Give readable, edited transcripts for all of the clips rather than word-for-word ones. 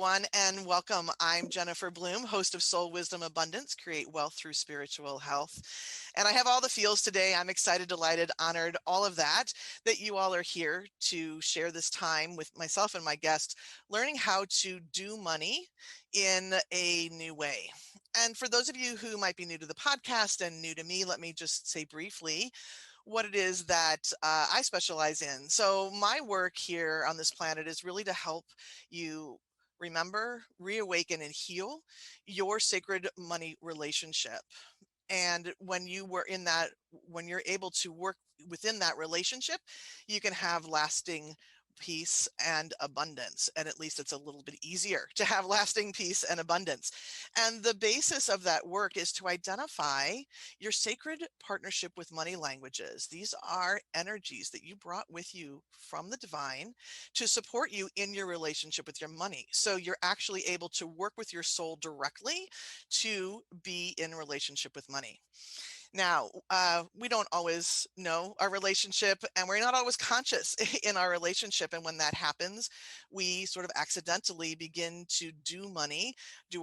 everyone, and welcome. I'm Jennifer Bloom, host of Soul Wisdom Abundance, Create Wealth Through Spiritual Health. And I have all the feels today. I'm excited, delighted, honored, all of that you all are here to share this time with myself and my guests, learning how to do money in a new way. And for those of you who might be new to the podcast and new to me, let me just say briefly what it is that I specialize in. So my work here on this planet is really to help you remember, reawaken, and heal your sacred money relationship. And when you're able to work within that relationship, you can have lasting peace and abundance. And at least it's a little bit easier to have lasting peace and abundance. And the basis of that work is to identify your sacred partnership with money languages. These are energies that you brought with you from the divine to support you in your relationship with your money. So you're actually able to work with your soul directly to be in relationship with money. Now, we don't always know our relationship, and we're not always conscious in our relationship. And when that happens, we sort of accidentally begin to do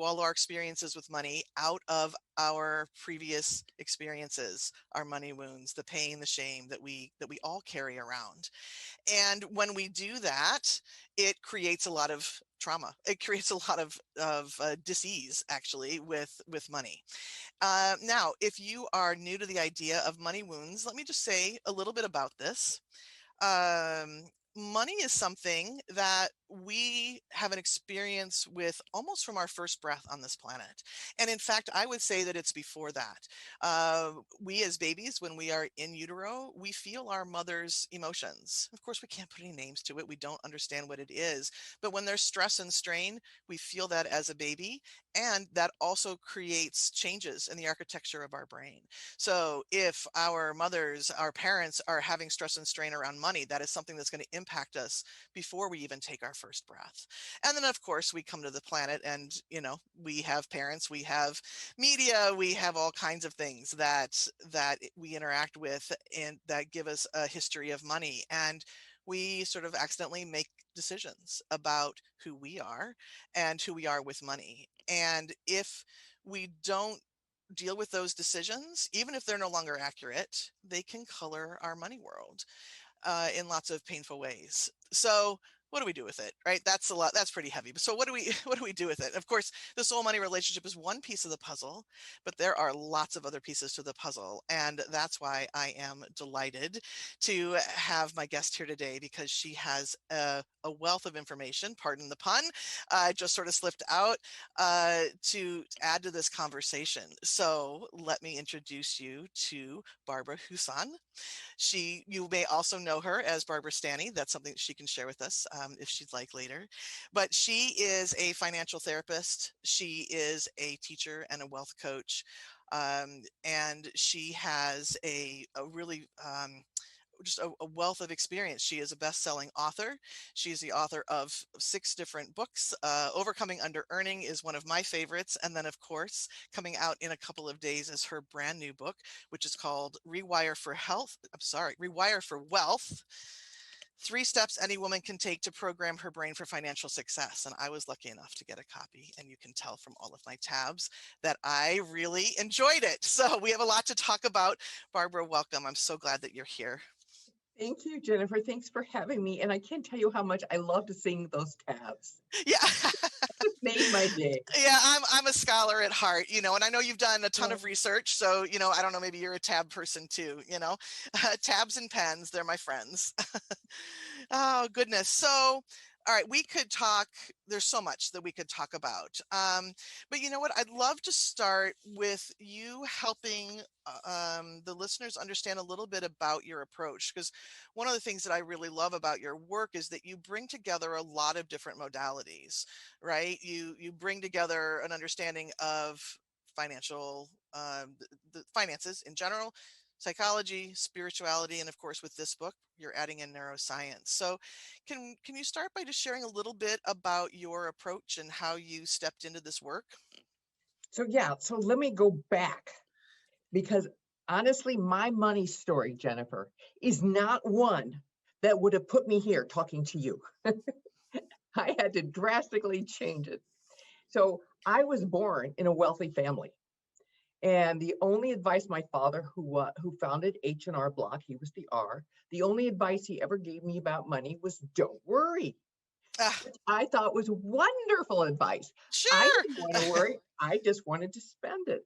all our experiences with money out of our previous experiences, our money wounds, the pain, the shame that we all carry around. And when we do that, it creates a lot of trauma. It creates a lot of dis-ease, actually, with money. Now, if you are new to the idea of money wounds, let me just say a little bit about this. Um, Money is something that we have an experience with almost from our first breath on this planet. And in fact, I would say that it's before that. We as babies, when we are in utero, we feel our mother's emotions. Of course, we can't put any names to it. We don't understand what it is. But when there's stress and strain, we feel that as a baby. And that also creates changes in the architecture of our brain. So if our mothers, our parents are having stress and strain around money, that is something that's going to impact us before we even take our first breath. And then, of course, we come to the planet and, we have parents, we have media, we have all kinds of things that we interact with and that give us a history of money. And we sort of accidentally make decisions about who we are and who we are with money. And if we don't deal with those decisions, even if they're no longer accurate, they can color our money world in lots of painful ways. So what do we do with it, right? That's a lot. That's pretty heavy. So what do we what do we do with it? Of course, the soul money relationship is one piece of the puzzle, but there are lots of other pieces to the puzzle, and that's why I am delighted to have my guest here today, because she has a wealth of information. Pardon the pun. Just sort of slipped out to add to this conversation. So let me introduce you to Barbara Huson. You may also know her as Barbara Stanny. That's something that she can share with us if she'd like later. But she is a financial therapist. She is a teacher and a wealth coach. And she has a really just a wealth of experience. She is a best-selling author. She is the author of 6 different books. Overcoming Under Earning is one of my favorites. And then, of course, coming out in a couple of days is her brand new book, which is called Rewire for Wealth. 3 steps any woman can take to program her brain for financial success. And I was lucky enough to get a copy, and you can tell from all of my tabs that I really enjoyed it. So we have a lot to talk about. Barbara, welcome. I'm so glad that you're here. Thank you, Jennifer. Thanks for having me. And I can't tell you how much I love to sing those tabs. Yeah. It made my day. Yeah, I'm a scholar at heart, and I know you've done a ton Yeah. of research. So, I don't know, maybe you're a tab person too, tabs and pens, they're my friends. Oh, goodness. So, all right, we could talk. There's so much that we could talk about. But you know what? I'd love to start with you helping the listeners understand a little bit about your approach. Because one of the things that I really love about your work is that you bring together a lot of different modalities, right? You bring together an understanding of financial, the finances in general, psychology, spirituality, and of course, with this book, you're adding in neuroscience. So can you start by just sharing a little bit about your approach and how you stepped into this work? So let me go back, because honestly, my money story, Jennifer, is not one that would have put me here talking to you. I had to drastically change it. So I was born in a wealthy family. And the only advice my father, who founded H&R Block, he was the R, the only advice he ever gave me about money was don't worry, Ah, which I thought was wonderful advice. I sure. didn't want to worry. I just wanted to spend it.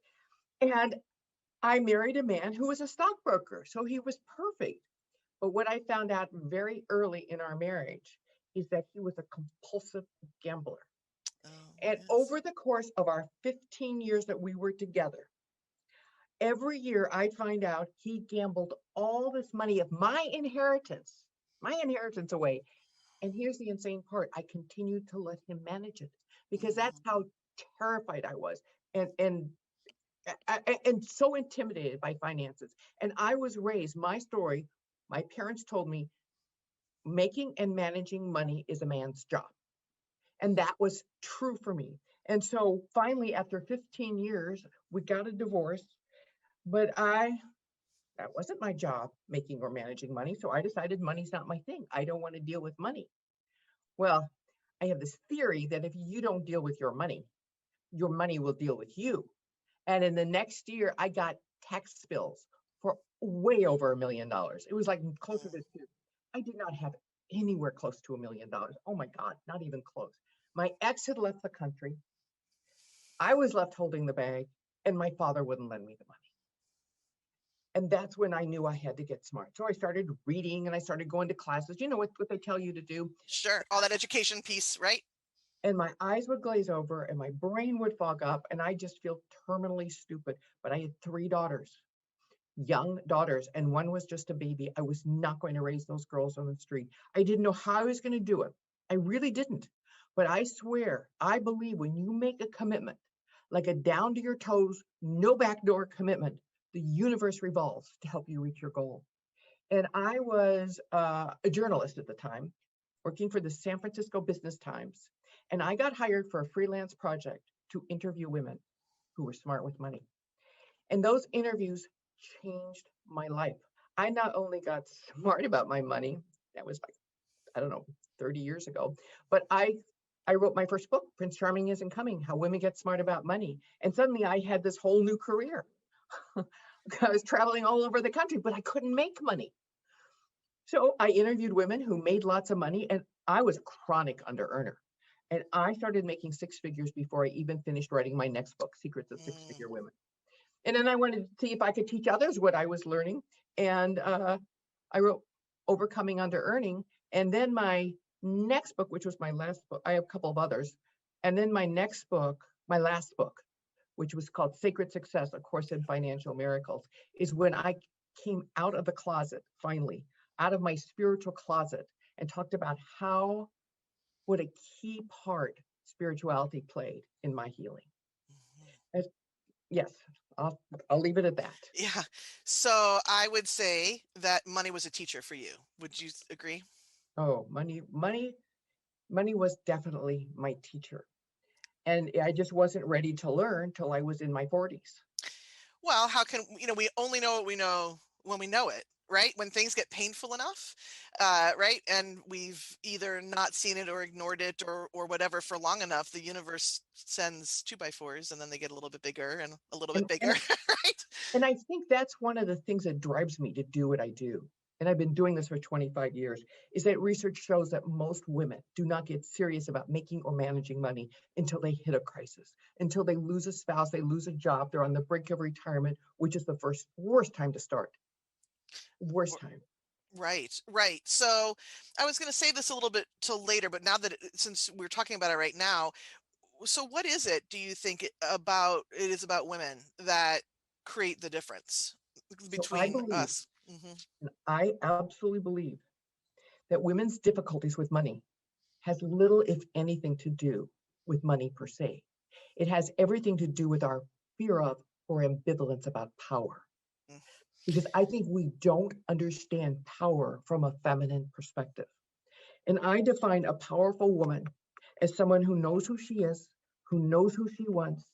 And I married a man who was a stockbroker, so he was perfect. But what I found out very early in our marriage is that he was a compulsive gambler. Oh, And yes. over the course of our 15 years that we were together, every year I'd find out he gambled all this money of my inheritance away. And here's the insane part, I continued to let him manage it because that's Mm, how terrified I was and so intimidated by finances. And I was raised, my story, my parents told me making and managing money is a man's job. And that was true for me. And so finally, after 15 years, we got a divorce, but that wasn't my job, making or managing money. So I decided money's not my thing. I don't want to deal with money. Well, I have this theory that if you don't deal with your money will deal with you. And in the next year, I got tax bills for way over $1 million. It was like closer to two. I did not have anywhere close to $1 million. Oh my God, not even close. My ex had left the country. I was left holding the bag, and my father wouldn't lend me the money. And that's when I knew I had to get smart. So I started reading and I started going to classes. You know what they tell you to do. sure. All that education piece, right? And my eyes would glaze over and my brain would fog up and I just feel terminally stupid. But I had three daughters, young daughters, and one was just a baby. I was not going to raise those girls on the street. I didn't know how I was going to do it. I really didn't. But I swear, I believe when you make a commitment, like a down to your toes, no backdoor commitment, the universe revolves to help you reach your goal. And I was a journalist at the time, working for the San Francisco Business Times. And I got hired for a freelance project to interview women who were smart with money. And those interviews changed my life. I not only got smart about my money, that was like, I don't know, 30 years ago, but I wrote my first book, Prince Charming Isn't Coming, How Women Get Smart About Money. And suddenly I had this whole new career. I was traveling all over the country, but I couldn't make money. So I interviewed women who made lots of money, and I was a chronic under earner. And I started making six figures before I even finished writing my next book, Secrets of Six Mm, Figure Women. And then I wanted to see if I could teach others what I was learning. And I wrote Overcoming Under Earning. And then my next book, which was my last book, I have a couple of others. And then my next book, my last book, which was called Sacred Success, A Course in Financial Miracles, is when I came out of the closet, finally, out of my spiritual closet, and talked about what a key part spirituality played in my healing. mhm. As, yes, I'll, I'll leave it at that. Yeah. So I would say that money was a teacher for you. Would you agree? Oh, money was definitely my teacher. And I just wasn't ready to learn till I was in my 40s. Well, how can we only know what we know when we know it, right? When things get painful enough, right? And we've either not seen it or ignored it or whatever for long enough, the universe sends 2x4s and then they get a little bit bigger and a little bit And bigger, and right? and I think that's one of the things that drives me to do what I do. And I've been doing this for 25 years, is that research shows that most women do not get serious about making or managing money until they hit a crisis, until they lose a spouse, they lose a job, they're on the brink of retirement, which is the first worst time to start. Worst time. Right, right. So I was going to save this a little bit till later, but now that since we're talking about it right now, so what is it, do you think it is about women that create the difference So I between believe, us? Hmm. and I absolutely believe that women's difficulties with money has little, if anything, to do with money per se. It has everything to do with our fear of or ambivalence about power. Because I think we don't understand power from a feminine perspective. And I define a powerful woman as someone who knows who she is, who knows who she wants,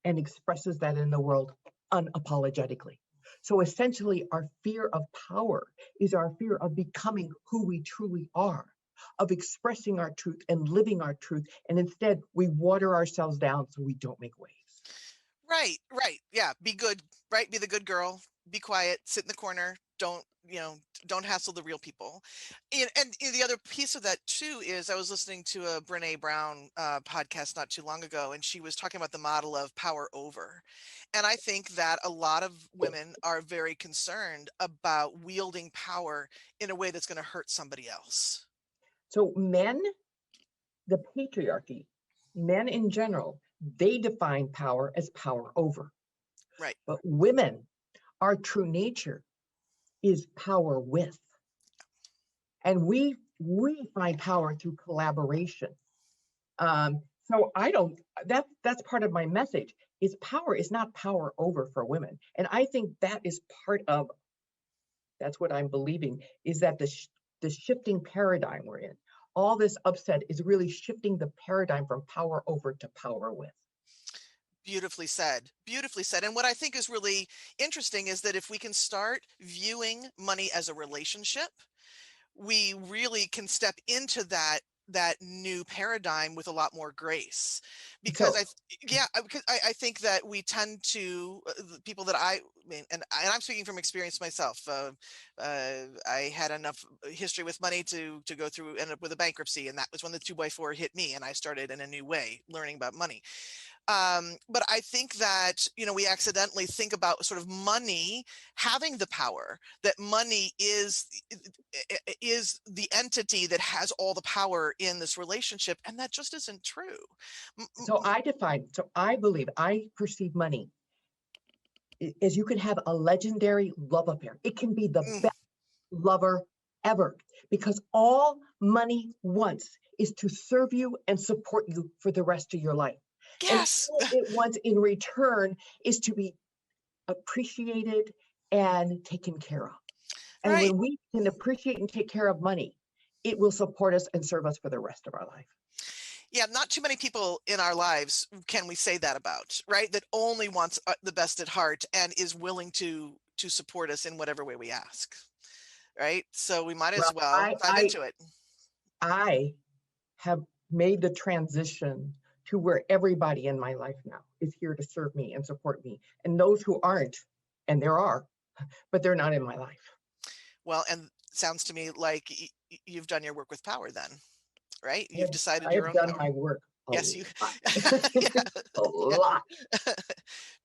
and expresses that in the world unapologetically. So essentially, our fear of power is our fear of becoming who we truly are. of expressing our truth and living our truth. And instead, we water ourselves down so we don't make waves. Right, right. Yeah, be good, right? Be the good girl. Be quiet, sit in the corner. Don't hassle the real people. And the other piece of that too is I was listening to a Brene Brown podcast not too long ago, and she was talking about the model of power over. And I think that a lot of women are very concerned about wielding power in a way that's going to hurt somebody else. So, men, the patriarchy, men in general, they define power as power over. Right. But women, our true nature is power with. And we find power through collaboration. So I don't that's part of my message is power is not power over for women. And I think that is part of that's what I'm believing is that the shifting paradigm we're in. All this upset is really shifting the paradigm from power over to power with. Beautifully said. Beautifully said. And what I think is really interesting is that if we can start viewing money as a relationship, we really can step into that new paradigm with a lot more grace. Because So because I think that we tend to the people that I mean, and I'm speaking from experience myself. I had enough history with money to go through, end up with a bankruptcy, and that was when the 2x4 hit me, and I started in a new way learning about money. But I think that, we accidentally think about sort of money having the power, that money is the entity that has all the power in this relationship, and that just isn't true. so I believe I perceive money as you can have a legendary love affair. It can be the Mm, best lover ever because all money wants is to serve you and support you for the rest of your life. And yes. all it wants in return is to be appreciated and taken care of. And Right. when we can appreciate and take care of money, it will support us and serve us for the rest of our life. Yeah, not too many people in our lives can we say that about, right? That only wants the best at heart and is willing to support us in whatever way we ask, right? So we might Well, as well dive into it. I have made the transition to where everybody in my life now is here to serve me and support me. And those who aren't, and there are, but they're not in my life. Well, and sounds to me like you've done your work with power then, right? I You've have, decided I your have own done power. my work a Yes, you. lot, Yeah, a yeah. lot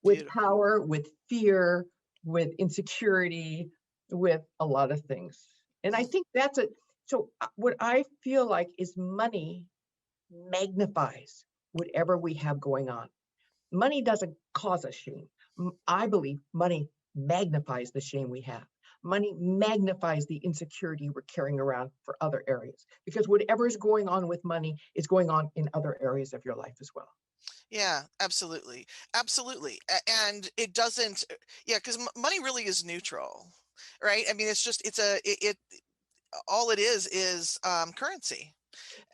with Beautiful. power, with fear, with insecurity, with a lot of things. And I Mm, think that's it. So, what I feel like is money magnifies whatever we have going on. Money doesn't cause us shame. I believe money magnifies the shame we have. Money magnifies the insecurity we're carrying around for other areas because whatever is going on with money is going on in other areas of your life as well. yeah, absolutely, absolutely. And it doesn't. Yeah, because money really is neutral, right? I mean, it's just it all it is currency.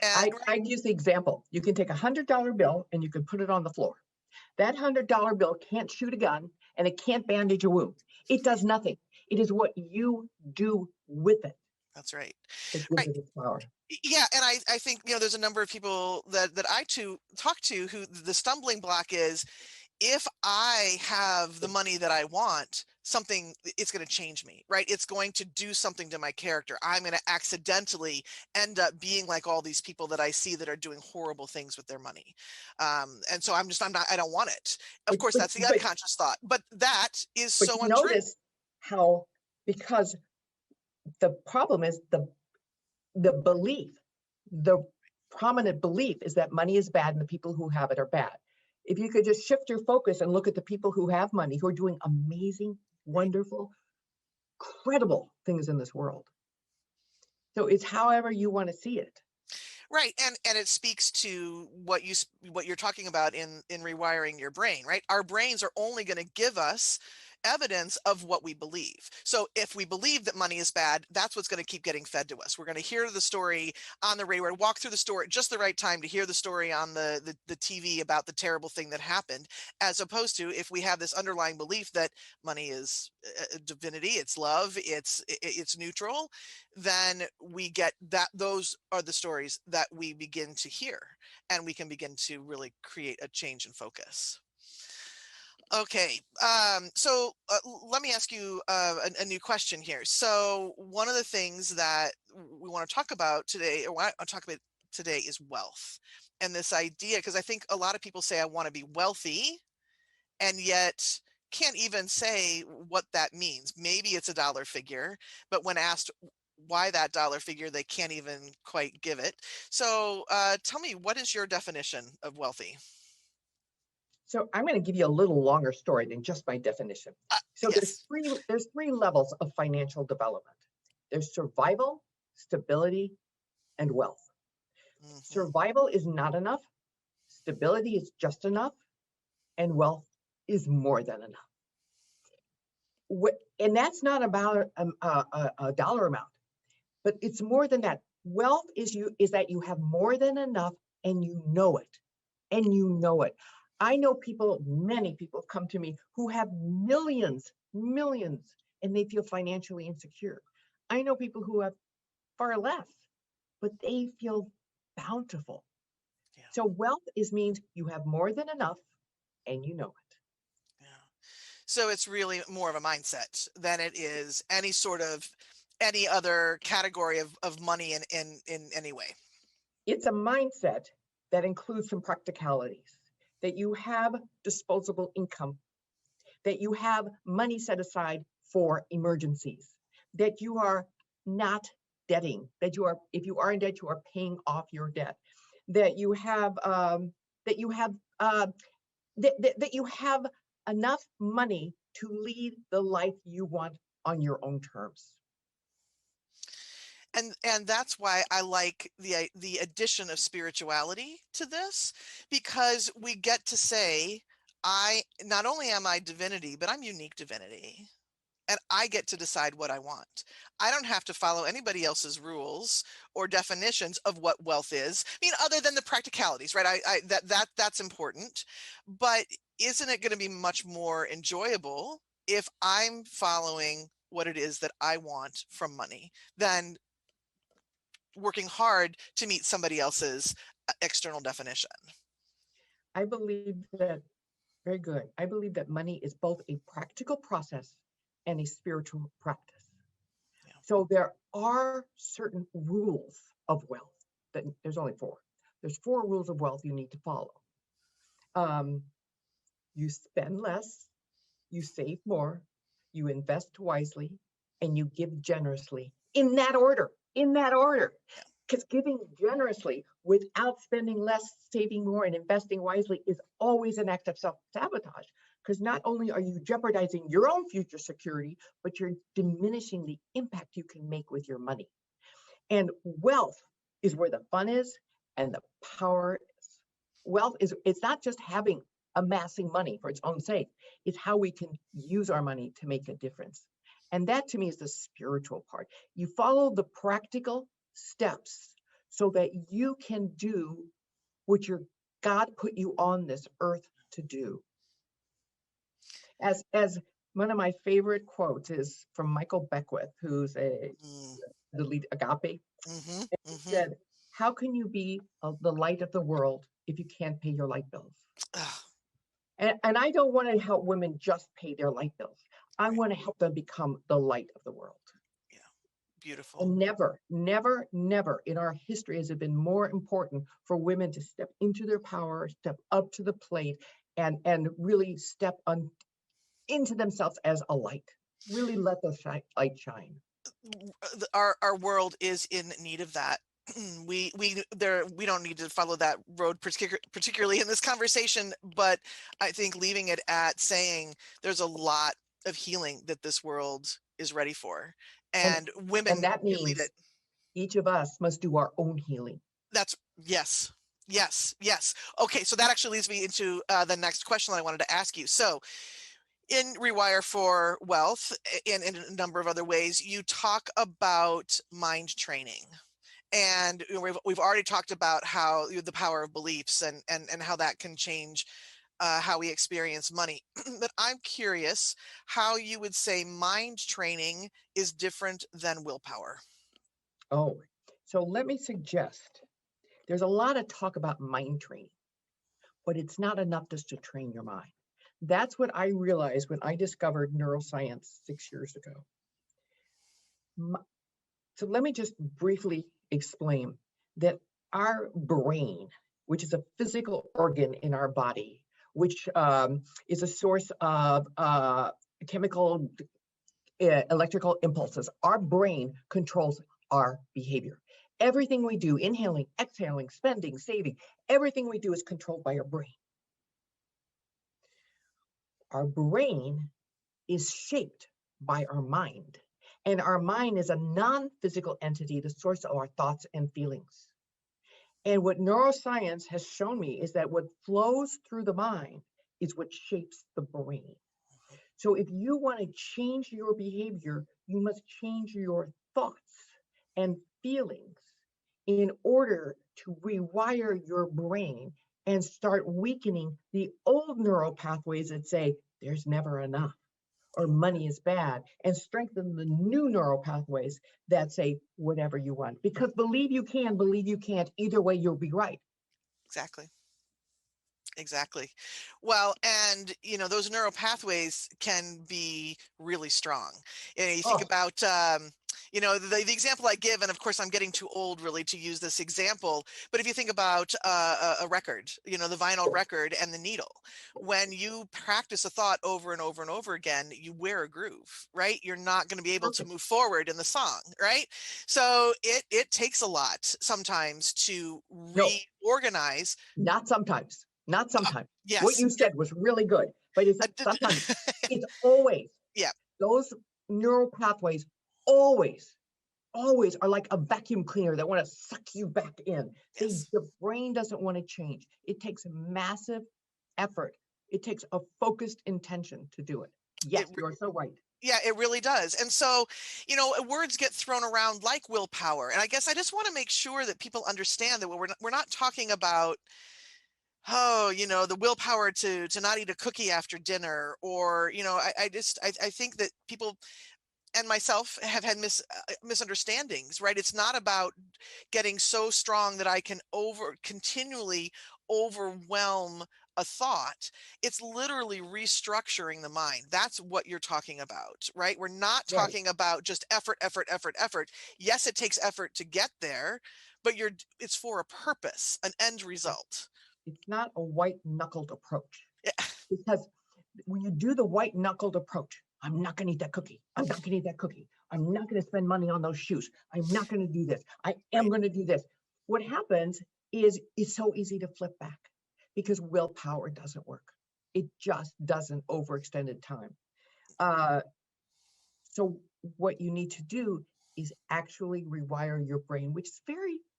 And I use the example. You can take $100 bill and you can put it on the floor. That $100 bill can't shoot a gun and it can't bandage a wound. It does nothing. It is what you do with it that's right. that gives Right. it its power. Yeah, and I think there's a number of people that I too talk to who the stumbling block is if I have the money that I want, something it's going to change me, right? It's going to do something to my character. I'm going to accidentally end up being like all these people that I see that are doing horrible things with their money. And so I'm not, I don't want it. Of But course, but that's the but unconscious thought, but that is but so untrue. notice how because the problem is the belief, the prominent belief is that money is bad and the people who have it are bad. If you could just shift your focus and look at the people who have money, who are doing amazing, Right. wonderful, credible things in this world. So it's however you want to see it. Right, and it speaks to what you're talking about in rewiring your brain, right? Our brains are only going to give us evidence of what we believe. So if we believe that money is bad, that's what's going to keep getting fed to us. We're going to hear the story on the radio, walk through the store at just the right time to hear the story on the TV about the terrible thing that happened, as opposed to if we have this underlying belief that money is divinity, it's love, it's neutral, then we get that. Those are the stories that we begin to hear, and we can begin to really create a change in focus. Okay, so let me ask you a new question here. So one of the things that we want to talk about today, or what I talk about today, is wealth, and this idea, because I think a lot of people say I want to be wealthy, and yet can't even say what that means. Maybe it's a dollar figure, but when asked why that dollar figure, they can't even quite give it. So tell me, what is your definition of wealthy? So I'm going to give you a little longer story than just my definition. So Yes. there's three levels of financial development. There's survival, stability, and wealth. Mm-hmm. Survival is not enough, stability is just enough, and wealth is more than enough. And that's not about a dollar amount, but it's more than that. Wealth is that you have more than enough, and you know it, and you know it. I know people, many people come to me who have millions, and they feel financially insecure. I know people who have far less, but they feel bountiful. Yeah. So wealth means you have more than enough, and you know it. Yeah. So it's really more of a mindset than it is any other category of money in any way. It's a mindset that includes some practicalities, that you have disposable income, that you have money set aside for emergencies, that you are not debting, that you are, if you are in debt, you are paying off your debt, that you have that you have that you have enough money to lead the life you want on your own terms. And that's why I like the addition of spirituality to this, because we get to say, I not only am I divinity, but I'm unique divinity. And I get to decide what I want. I don't have to follow anybody else's rules or definitions of what wealth is. I mean, other than the practicalities, right? That's important. But isn't it going to be much more enjoyable if I'm following what it is that I want from money than working hard to meet somebody else's external definition? I believe that, very good. I believe that money is both a practical process and a spiritual practice. Yeah. So there are certain rules of wealth. That there's only four. There's four rules of wealth you need to follow. You spend less, you save more, you invest wisely, and you give generously. In that order. In that order. Yeah. Because giving generously without spending less, saving more, and investing wisely is always an act of self-sabotage. Because not only are you jeopardizing your own future security, but you're diminishing the impact you can make with your money. And wealth is where the fun is and the power is. Wealth is, it's not just amassing money for its own sake. It's how we can use our money to make a difference. And that to me is the spiritual part. You follow the practical steps so that you can do what your God put you on this earth to do. As one of my favorite quotes is from Michael Beckwith, who's the lead Agape. Mm-hmm. And he Mm-hmm. said, how can you be the light of the world if you can't pay your light bills? And I don't want to help women just pay their light bills. I want to help them become the light of the world. Yeah. Beautiful. And never, never, never in our history has it been more important for women to step into their power, step up to the plate, and really step into themselves as a light. Really let the light shine. Our world is in need of that. We don't need to follow that road particularly in this conversation, but I think leaving it at saying there's a lot of healing that this world is ready for, and women and that can lead means it. Each of us must do our own healing. That's yes. Okay, so that actually leads me into the next question that I wanted to ask you. So In Rewire for Wealth, and in a number of other ways, you talk about mind training. And we've already talked about how the power of beliefs and how that can change how we experience money. But I'm curious how you would say mind training is different than willpower. Oh, so let me suggest there's a lot of talk about mind training, but it's not enough just to train your mind. That's what I realized when I discovered neuroscience 6 years ago. So let me just briefly explain that our brain, which is a physical organ in our body, which is a source of chemical, electrical impulses, our brain controls our behavior. Everything we do, inhaling, exhaling, spending, saving, everything we do is controlled by our brain. Our brain is shaped by our mind. And our mind is a non-physical entity, the source of our thoughts and feelings. And what neuroscience has shown me is that what flows through the mind is what shapes the brain. So if you want to change your behavior, you must change your thoughts and feelings in order to rewire your brain and start weakening the old neural pathways that say there's never enough or money is bad, and strengthen the new neural pathways that say whatever you want. Because believe you can, believe you can't, either way, you'll be right. Exactly. Exactly. Well, and those neural pathways can be really strong. You think Oh, about, the example I give, and of course I'm getting too old really to use this example, but if you think about a record, the vinyl record and the needle, when you practice a thought over and over and over again, you wear a groove, right? You're not going to be able to perfect. move forward in the song, right? So it takes a lot sometimes to No, reorganize. not sometimes. Not sometimes. What Yes, you said was really good, but it's not sometimes. It's always. yeah, Those neural pathways always, always are like a vacuum cleaner that want to suck you back in. yes. The brain doesn't want to change. It takes massive effort. It takes a focused intention to do it. It, Yes, you're so right. yeah, it really does. And so, words get thrown around like willpower. And I guess I just want to make sure that people understand that we're not talking about, oh, the willpower to not eat a cookie after dinner, or, I think that people and myself have had misunderstandings, right? It's not about getting so strong that I can continually overwhelm a thought. It's literally restructuring the mind. That's what you're talking about, right? We're not Right. talking about just effort, effort, effort, effort. Yes, it takes effort to get there, but it's for a purpose, an end result. It's not a white knuckled approach, Yeah, because when you do the white knuckled approach, I'm not going to eat that cookie. I'm not going to eat that cookie. I'm not going to spend money on those shoes. I'm not going to do this. I am right. going to do this. What happens is it's so easy to flip back because willpower doesn't work. It just doesn't over extended time. Uh, so what you need to do is actually rewire your brain, which is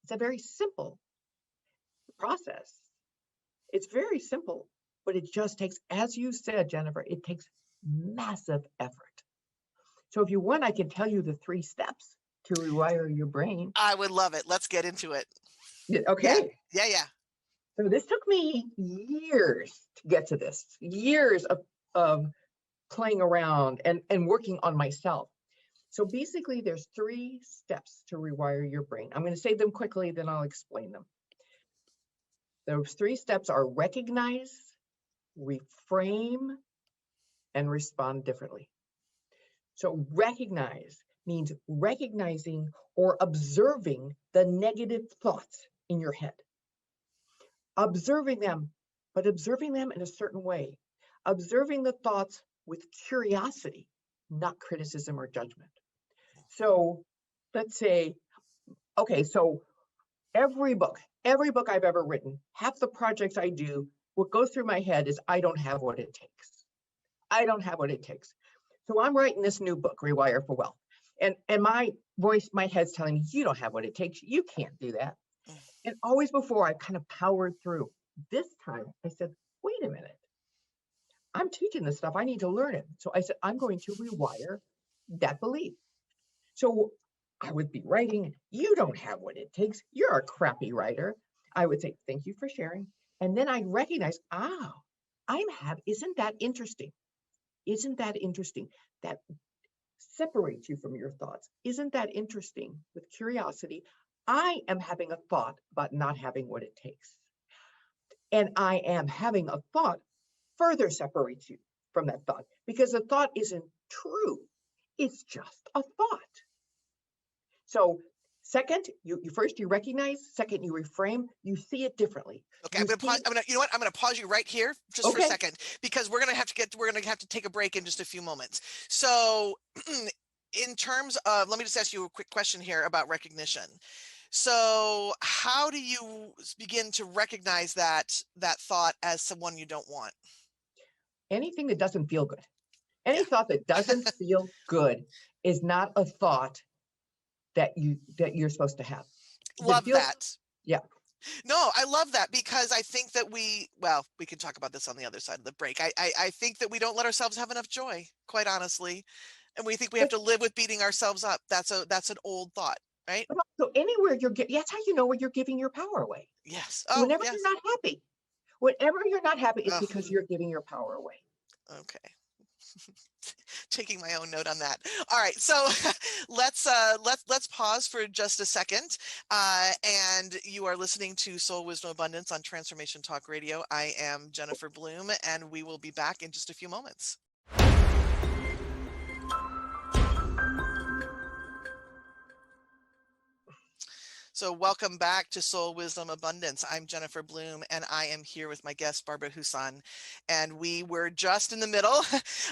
it's a very simple process. It's very simple, but it just takes, as you said, Jennifer, it takes massive effort. So if you want, I can tell you the 3 steps to rewire your brain. I would love it. Let's get into it. Yeah, Okay. yeah, yeah. So this took me years to get to this, years of playing around and working on myself. So basically, there's 3 steps to rewire your brain. I'm going to say them quickly, then I'll explain them. Those 3 steps are recognize, reframe, and respond differently. So recognize means recognizing or observing the negative thoughts in your head. Observing them, but observing them in a certain way. Observing the thoughts with curiosity, not criticism or judgment. So let's say, okay, so every book I've ever written, half the projects I do, what goes through my head is I don't have what it takes. I don't have what it takes. So I'm writing this new book, Rewire for Wealth. And my voice, my head's telling me, you don't have what it takes. You can't do that. And always before I kind of powered through. This time I said, wait a minute. I'm teaching this stuff. I need to learn it. So I said, I'm going to rewire that belief. So I would be writing, you don't have what it takes. You're a crappy writer. I would say, thank you for sharing. And then I'd recognize, isn't that interesting? Isn't that interesting? That separates you from your thoughts. Isn't that interesting? With curiosity, I am having a thought about not having what it takes. And I am having a thought further separates you from that thought because the thought isn't true. It's just a thought. So second, you first you recognize, second you reframe, you see it differently. Okay, You see, you know what? I'm gonna pause you right here just for a okay, second because we're gonna have to take a break in just a few moments. So, in terms of, let me just ask you a quick question here about recognition. So, how do you begin to recognize that thought as someone you don't want? anything that doesn't feel good, any Yeah, thought that doesn't feel good is not a thought that you're supposed to have. That love feels, that. yeah. No, I love that because I think that well, we can talk about this on the other side of the break. I think that we don't let ourselves have enough joy, quite honestly. And we think we have But, to live with beating ourselves up. That's an old thought, right? but also anywhere that's how you know when you're giving your power away. Yes. Oh, Whenever you're yes. not happy, whenever you're not happy, it's Oh, because you're giving your power away. okay. Taking my own note on that. All right, so let's pause for just a second. And you are listening to Soul Wisdom Abundance on Transformation Talk Radio. I am Jennifer Bloom, and we will be back in just a few moments. So welcome back to Soul Wisdom Abundance. I'm Jennifer Bloom, and I am here with my guest, Barbara Huson. And we were just in the middle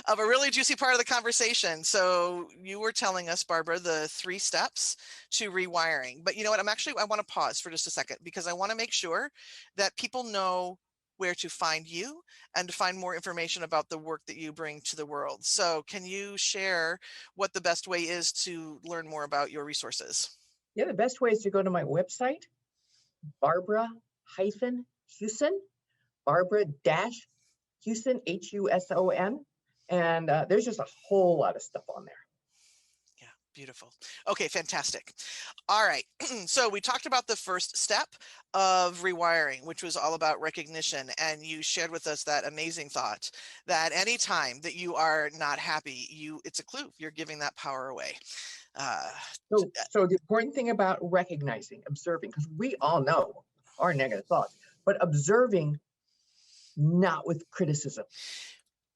of a really juicy part of the conversation. So you were telling us, Barbara, the 3 steps to rewiring. But you know what? I want to pause for just a second because I want to make sure that people know where to find you and to find more information about the work that you bring to the world. So can you share what the best way is to learn more about your resources? Yeah, the best way is to go to my website, Barbara-Huson, Barbara-Huson, Huson. And there's just a whole lot of stuff on there. Yeah, beautiful. Okay, fantastic. All right. So we talked about the first step of rewiring, which was all about recognition. And you shared with us that amazing thought that anytime that you are not happy, it's a clue. You're giving that power away. Uh, So the important thing about recognizing, observing, because we all know our negative thoughts, but observing not with criticism,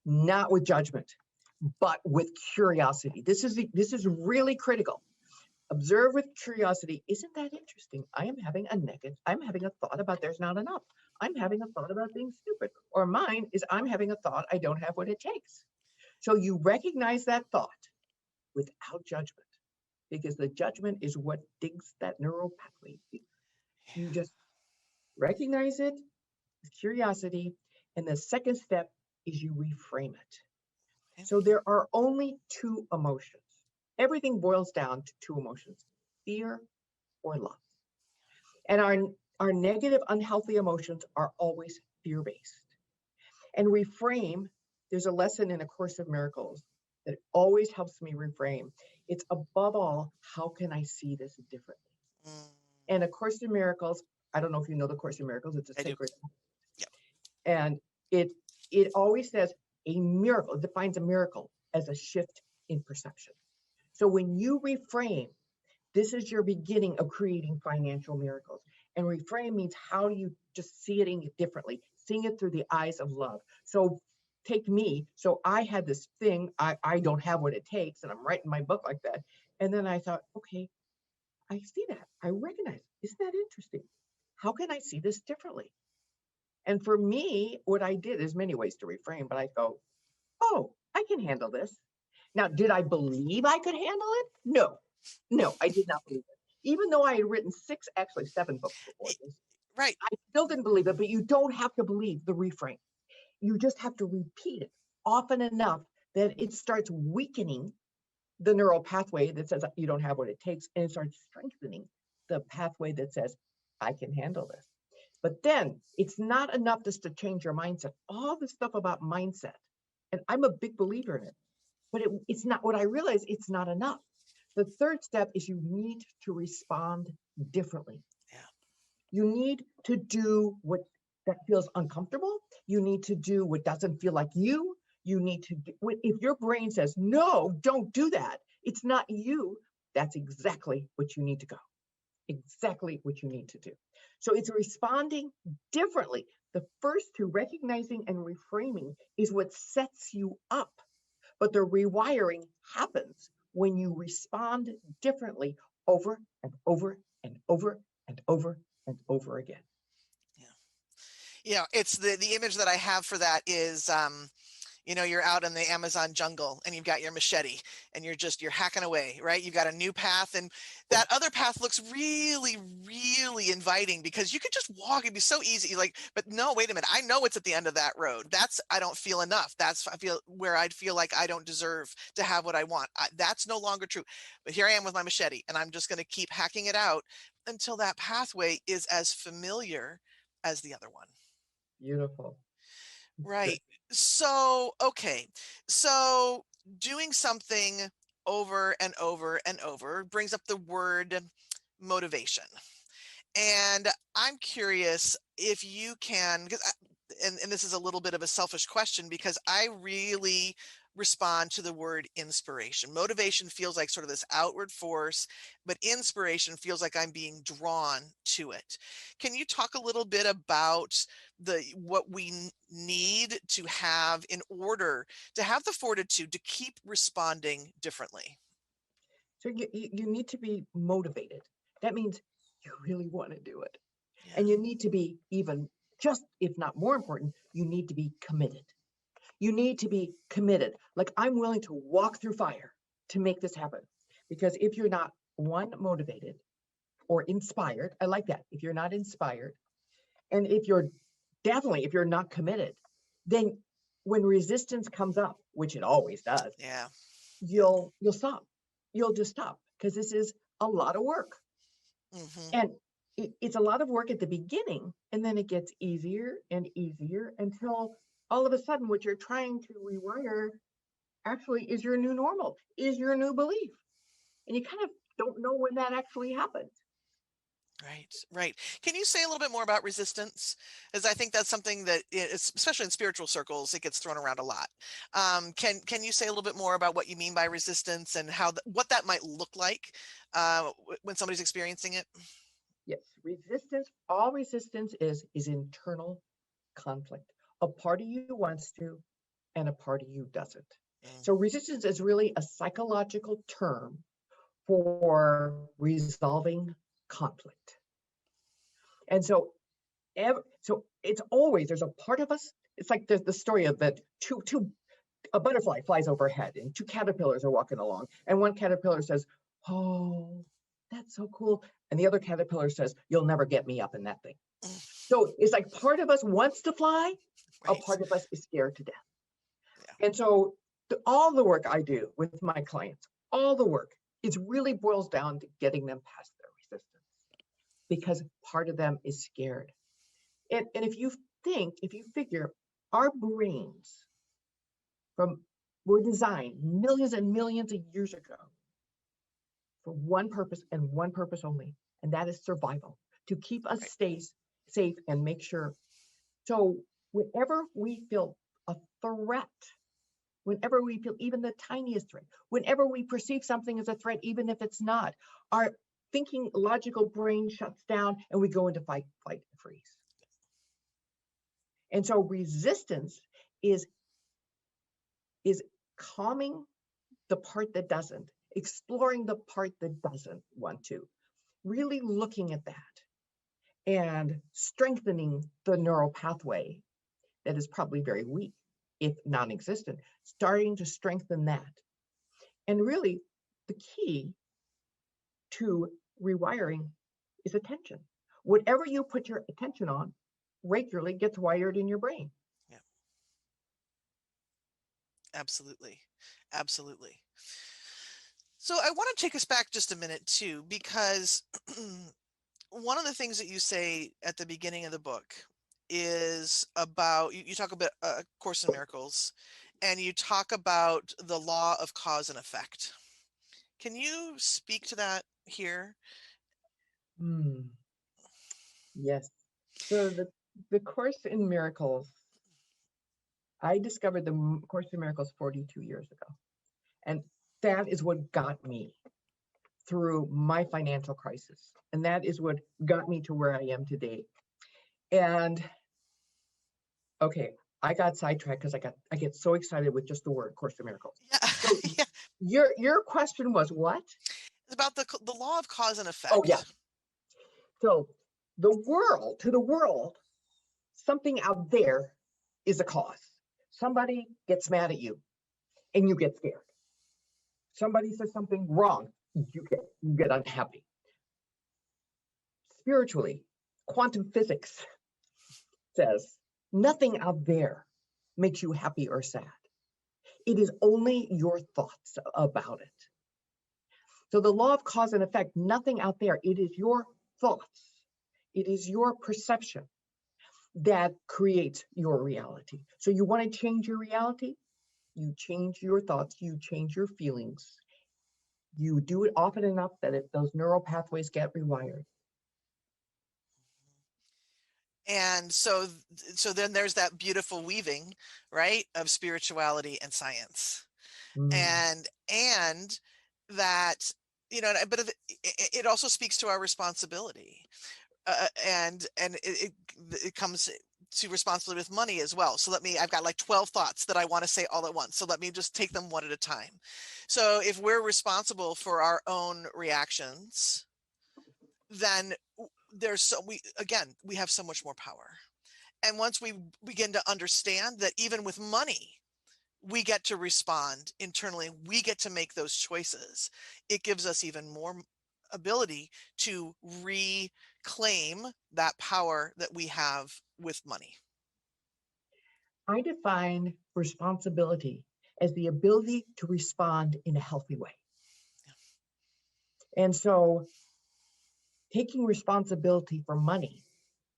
not with judgment, but with curiosity. This is really critical. Observe with curiosity. Isn't that interesting? I'm having a thought about there's not enough. I'm having a thought about being stupid. Or mine is I'm having a thought I don't have what it takes. So you recognize that thought without judgment, because the judgment is what digs that neural pathway. You just recognize it with curiosity. And the second step is you reframe it. So there are only 2 emotions. Everything boils down to 2 emotions, fear or love. And our negative, unhealthy emotions are always fear-based. And reframe, there's a lesson in A Course of Miracles that always helps me reframe. It's above all, how can I see this differently? And A Course in Miracles, I don't know if you know the Course in Miracles, it's a sacred. Yep. And it always says a miracle, it defines a miracle as a shift in perception. So when you reframe, this is your beginning of creating financial miracles. And reframe means how do you just see it differently, seeing it through the eyes of love. So take me. So I had this thing, I don't have what it takes, and I'm writing my book like that. And then I thought, okay, I see that. I recognize. Isn't that interesting? How can I see this differently? And for me, what I did, there's many ways to reframe, but I go, oh, I can handle this. Now, did I believe I could handle it? No, I did not believe it. Even though I had written 6, actually 7 books before this, Right. I still didn't believe it, but you don't have to believe the reframe. You just have to repeat it often enough that it starts weakening the neural pathway that says you don't have what it takes, and it starts strengthening the pathway that says, I can handle this. But then it's not enough just to change your mindset. All the stuff about mindset And I'm a big believer in it. But it's not what I realize, it's not enough. The third step is you need to respond differently. Yeah. You need to do what that feels uncomfortable. You need to do what doesn't feel like you. You need to do, if your brain says, no, don't do that, it's not you, that's exactly what you need to go. Exactly what you need to do. So it's responding differently. The first two, recognizing and reframing, is what sets you up. But the rewiring happens when you respond differently over and over and over and over and over again. Yeah. It's the image that I have for that is you're out in the Amazon jungle and you've got your machete and you're hacking away, right? You've got a new path, and that other path looks really, really inviting because you could just walk. It'd be so easy. Like, but no, wait a minute. I know it's at the end of that road. I don't feel enough. I feel where I'd feel like I don't deserve to have what I want. That's no longer true. But here I am with my machete and I'm just going to keep hacking it out until that pathway is as familiar as the other one. Beautiful. Right. So, okay. So doing something over and over and over brings up the word motivation. And I'm curious if you can, and this is a little bit of a selfish question because I really respond to the word inspiration. Motivation feels like sort of this outward force, but inspiration feels like I'm being drawn to it. Can you talk a little bit about what we need to have in order to have the fortitude to keep responding differently? So you need to be motivated. That means you really want to do it. Yeah. And you need to be even just, if not more important, you need to be committed. You need to be committed. Like, I'm willing to walk through fire to make this happen. Because if you're not, one, motivated or inspired, I like that. If you're not inspired, and if you're not committed, then when resistance comes up, which it always does, Yeah. Yeah. you'll stop. You'll just stop because this is a lot of work. Hmm. And it's a lot of work at the beginning, and then it gets easier and easier until all of a sudden what you're trying to rewire actually is your new normal, is your new belief. And you kind of don't know when that actually happens. Right, right. Can you say a little bit more about resistance? As I think that's something that, especially in spiritual circles, it gets thrown around a lot. Can you say a little bit more about what you mean by resistance and what that might look like when somebody's experiencing it? Yes, resistance, all resistance is internal conflict. A part of you wants to, and a part of you doesn't. Mm, So resistance is really a psychological term for resolving conflict. And so it's always, there's a part of us, it's like the story of that a butterfly flies overhead and two caterpillars are walking along, and one caterpillar says, oh, that's so cool, and the other caterpillar says, you'll never get me up in that thing. mm, So it's like part of us wants to fly, a right. part of us is scared to death. Yeah. And so all the work I do with my clients, all the work, it really boils down to getting them past their resistance, because part of them is scared. And if you figure, our brains from were designed millions and millions of years ago for one purpose and one purpose only, and that is survival, to keep us Right. safe and make sure. So whenever we feel a threat, whenever we feel even the tiniest threat, whenever we perceive something as a threat, even if it's not, our thinking logical brain shuts down and we go into fight, flight, freeze. And so resistance is is calming the part that doesn't, exploring the part that doesn't want to, really looking at that and strengthening the neural pathway that is probably very weak, if non-existent, starting to strengthen that. And really, the key to rewiring is attention. Whatever you put your attention on regularly gets wired in your brain. Yeah. Absolutely. Absolutely. So I want to take us back just a minute too, because one of the things that you say at the beginning of the book is about you talk about Course in Miracles, and you talk about the law of cause and effect. Can you speak to that here? Hmm. Yes. So the Course in Miracles, I discovered the Course in Miracles 42 years ago. And that is what got me through my financial crisis. And that is what got me to where I am today. And okay, I got sidetracked because I get so excited with just the word Course in Miracles. Yeah, So yeah. your question was what? It's about the law of cause and Oh yeah. effect. So to the world, something out there is a cause. Somebody gets mad at you and you get scared. Somebody says something wrong, you get unhappy. Spiritually, quantum physics says nothing out there makes you happy or sad. It is only your thoughts about it. So the law of cause and effect, nothing out there, it is your thoughts. It is your perception that creates your reality. So you want to change your reality? You change your thoughts, you change your feelings. You do it often enough that those neural pathways get rewired. And so then there's that beautiful weaving, right, of spirituality and science. Mm. And that, but it also speaks to our responsibility. And it comes to responsibility with money as well. So I've got like 12 thoughts that I want to say all at once. So let me just take them one at a time. So if we're responsible for our own reactions, then we have so much more power. And once we begin to understand that even with money, we get to respond internally, we get to make those choices, it gives us even more ability to reclaim that power that we have with money. I define responsibility as the ability to respond in a healthy way. And so taking responsibility for money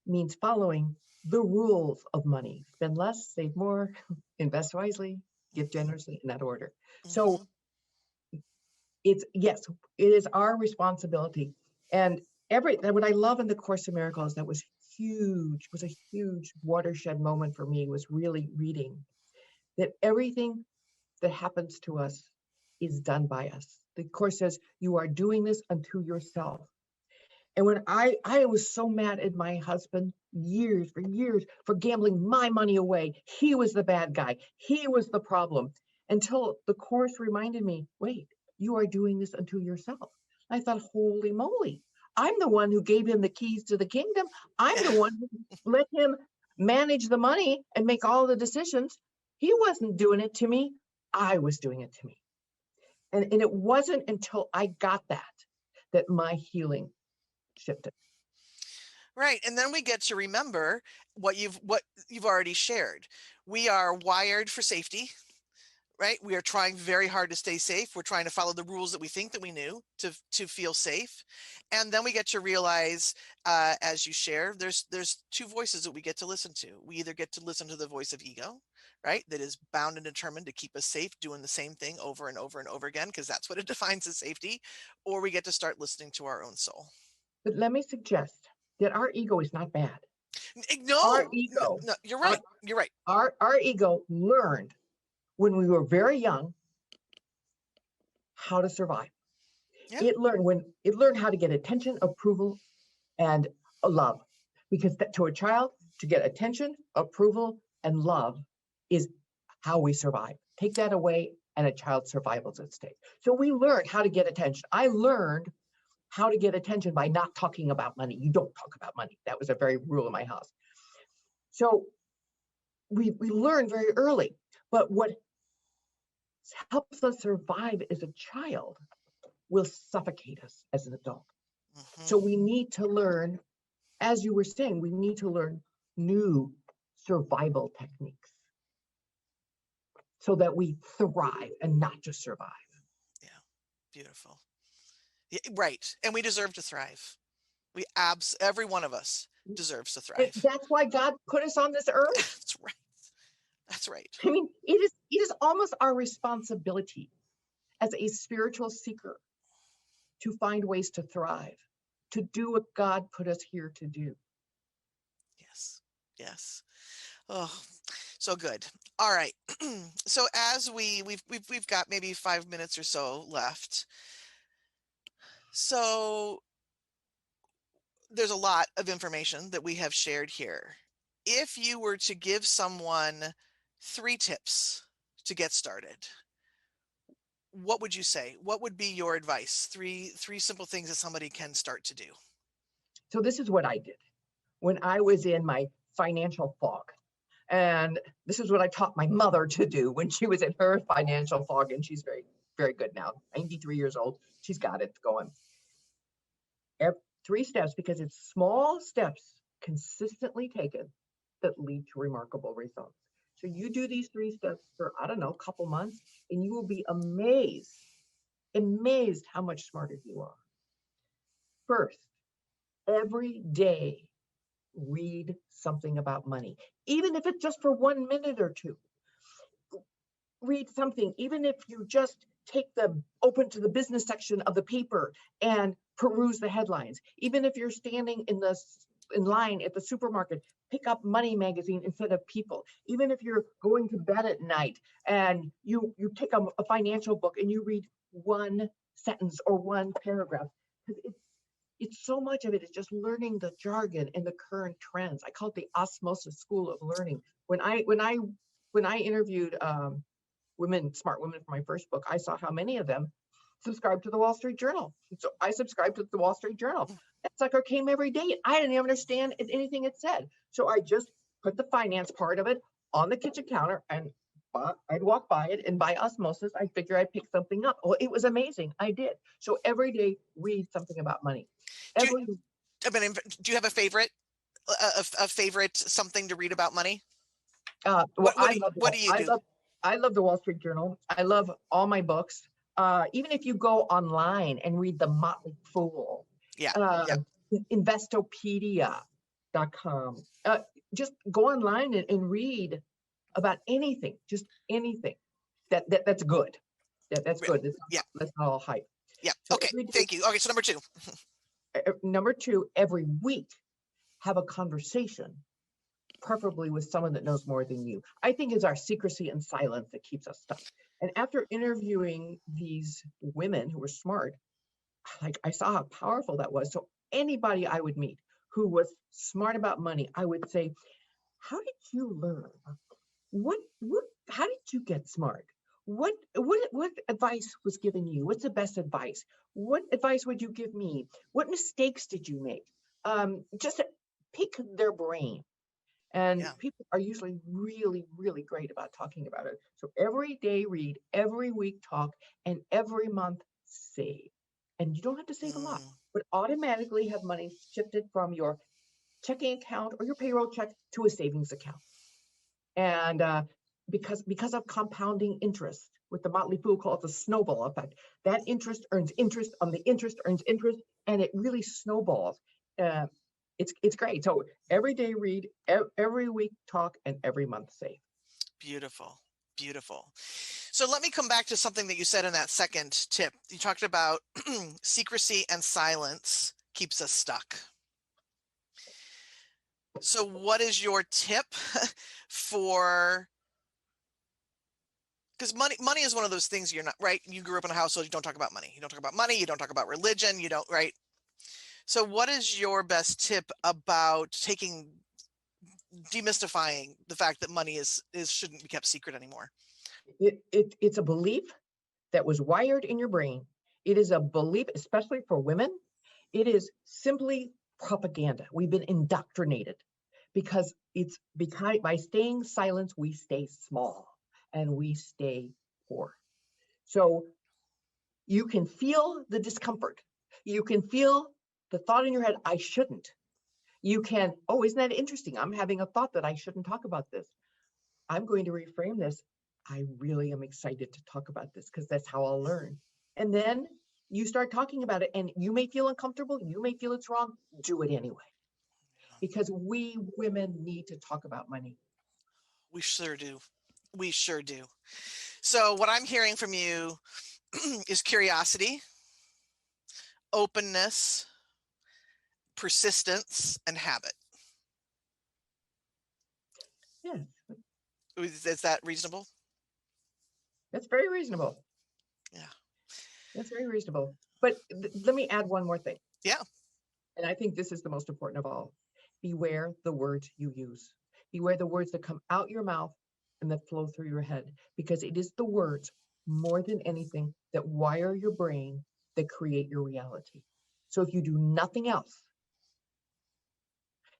means following the rules of money. Spend less, save more, invest wisely, give generously, in that order. So Mm-hmm. yes, it is our responsibility. And what I love in the Course in Miracles that was a huge watershed moment for me, was really reading that everything that happens to us is done by us. The Course says, you are doing this unto yourself. And when I was so mad at my husband for years for gambling my money away. He was the bad guy. He was the problem. Until the Course reminded me, wait, you are doing this unto yourself. I thought, holy moly, I'm the one who gave him the keys to the kingdom. I'm the one who let him manage the money and make all the decisions. He wasn't doing it to me. I was doing it to me. And it wasn't until I got that my healing shifted. Right. And then we get to remember what you've already shared. We are wired for safety, right? We are trying very hard to stay safe. We're trying to follow the rules that we think that we knew to feel safe. And then we get to realize, as you share, there's two voices that we get to listen to. We either get to listen to the voice of ego, right? That is bound and determined to keep us safe, doing the same thing over and over and over again, because that's what it defines as safety. Or we get to start listening to our own soul. But let me suggest that our ego is not bad. Our No, ego, no, you're our, right. You're right. our ego learned when we were very young how to survive. Yeah. It learned how to get attention, approval, and love. Because to a child, to get attention, approval, and love is how we survive. Take that away, and a child's survival is at stake. So we learned how to get attention. I learned how to get attention by not talking about money. You don't talk about money. That was a very rule in my house. So we learn very early. But what helps us survive as a child will suffocate us as an adult. So Hmm. we need to learn, as you were saying, we need to learn new survival techniques so that we thrive and not just survive. Yeah. Beautiful. Yeah, right. And we deserve to thrive. Every one of us deserves to thrive. That's why God put us on this earth. That's right. That's right. I mean, it is almost our responsibility as a spiritual seeker to find ways to thrive, to do what God put us here to do. Yes. Yes. Oh, so good. All right. So as we've got maybe 5 minutes or so left. So there's a lot of information that we have shared here. If you were to give someone 3 tips to get started, what would you say? What would be your advice? Three simple things that somebody can start to do. So this is what I did when I was in my financial fog. And this is what I taught my mother to do when she was in her financial fog. And she's very, very good now, 93 years old. She's got it going. 3 steps, because it's small steps consistently taken that lead to remarkable results. So you do these 3 steps for, I don't know, a couple months, and you will be amazed how much smarter you are. First, every day, read something about money, even if it's just for 1 minute or two. Read something, even if you just open to the business section of the paper and peruse the headlines. Even if you're standing in line at the supermarket, pick up Money magazine instead of People. Even if you're going to bed at night and you take a financial book and you read one sentence or one paragraph, because it's so much of it is just learning the jargon and the current trends. I call it the osmosis school of learning. When I interviewed smart women for my first book, I saw how many of them subscribed to the Wall Street Journal. So I subscribed to the Wall Street Journal. That sucker came every day. I didn't even understand anything it said. So I just put the finance part of it on the kitchen counter, and I'd walk by it, and by osmosis, I figure I'd pick something up. Well, it was amazing. I did. So every day, read something about money. Do you, Every do you have a favorite, a favorite something to read about money? Well, What do you do? I love the Wall Street Journal. I love all my books. Even if you go online and read the Motley Fool, Yeah. uh, Yep. Investopedia.com. Just go online and read about anything, just anything that's good. That's good. Yeah. That's not all hype. Yeah. So Okay. every day, Thank you. Okay. So number 2. number 2, every week, have a conversation, preferably with someone that knows more than you. I think it's our secrecy and silence that keeps us stuck. And after interviewing these women who were smart, like, I saw how powerful that was. So anybody I would meet who was smart about money, I would say, how did you learn? How did you get smart? What advice was given you? What's the best advice? What advice would you give me? What mistakes did you make? Just pick their brain. And Yeah. people are usually really, really great about talking about it. So every day read, every week talk, and every month save. And you don't have to save a lot, Mm. but automatically have money shifted from your checking account or your payroll check to a savings account. And because of compounding interest, with the Motley Fool call it the snowball effect, that interest earns interest on the interest earns interest, and it really snowballs. Uh, it's great. So every day read, every week talk, and every month save. Beautiful. Beautiful. So let me come back to something that you said in that second tip. You talked about secrecy and silence keeps us stuck. So what is your tip for, because money is one of those things, you're not right. You grew up in a household, you don't talk about money. You don't talk about money, you don't talk about religion, you don't, right? So what is your best tip about demystifying the fact that money is shouldn't be kept secret anymore? It's a belief that was wired in your brain. It is a belief, especially for women. It is simply propaganda. We've been indoctrinated because it's because by staying silent, we stay small and we stay poor. So you can feel the discomfort. You can feel the thought in your head, I shouldn't. You can, oh, isn't that interesting? I'm having a thought that I shouldn't talk about this. I'm going to reframe this. I really am excited to talk about this because that's how I'll learn. And then you start talking about it, and you may feel uncomfortable. You may feel it's wrong. Do it anyway. Because we women need to talk about money. We sure do. We sure do. So, what I'm hearing from you is curiosity, openness, persistence, and habit. Yes, Is that reasonable? that's very reasonable. Yeah. That's very reasonable. But let me add one more thing. Yeah. And I think this is the most important of all. Beware the words you use. Beware the words that come out your mouth and that flow through your head, because it is the words more than anything that wire your brain, that create your reality. So if you do nothing else,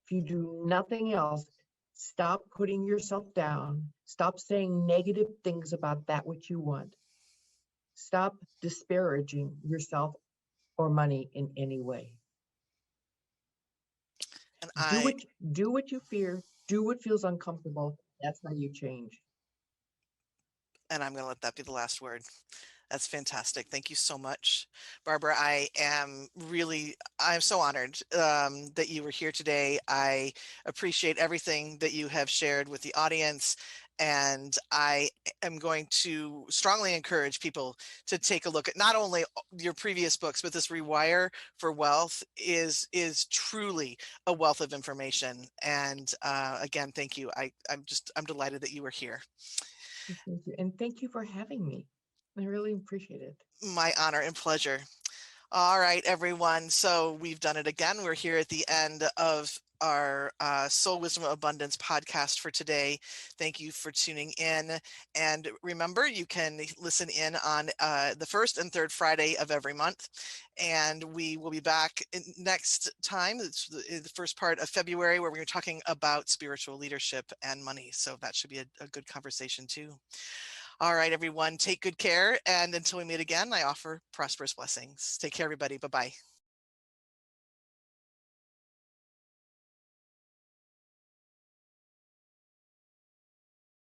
if you do nothing else, stop putting yourself down, stop saying negative things about that which you want, stop disparaging yourself or money in any way. And Do I what do what you fear, do what feels uncomfortable. That's how you change. and I'm going to let that be the last word. That's fantastic. Thank you so much, Barbara. I'm so honored that you were here today. I appreciate everything that you have shared with the audience. And I am going to strongly encourage people to take a look at not only your previous books, but this Rewire for Wealth is truly a wealth of information. And again, thank you. I'm delighted that you were here. Thank you. And thank you for having me. I really appreciate it. My honor and pleasure. All right, everyone. So we've done it again. We're here at the end of our Soul Wisdom Abundance podcast for today. Thank you for tuning in. And remember, you can listen in on the first and third Friday of every month. And we will be back next time. It's the first part of February, where we're talking about spiritual leadership and money. So that should be a good conversation, too. All right, everyone, take good care. And until we meet again, I offer prosperous blessings. Take care, everybody. Bye bye.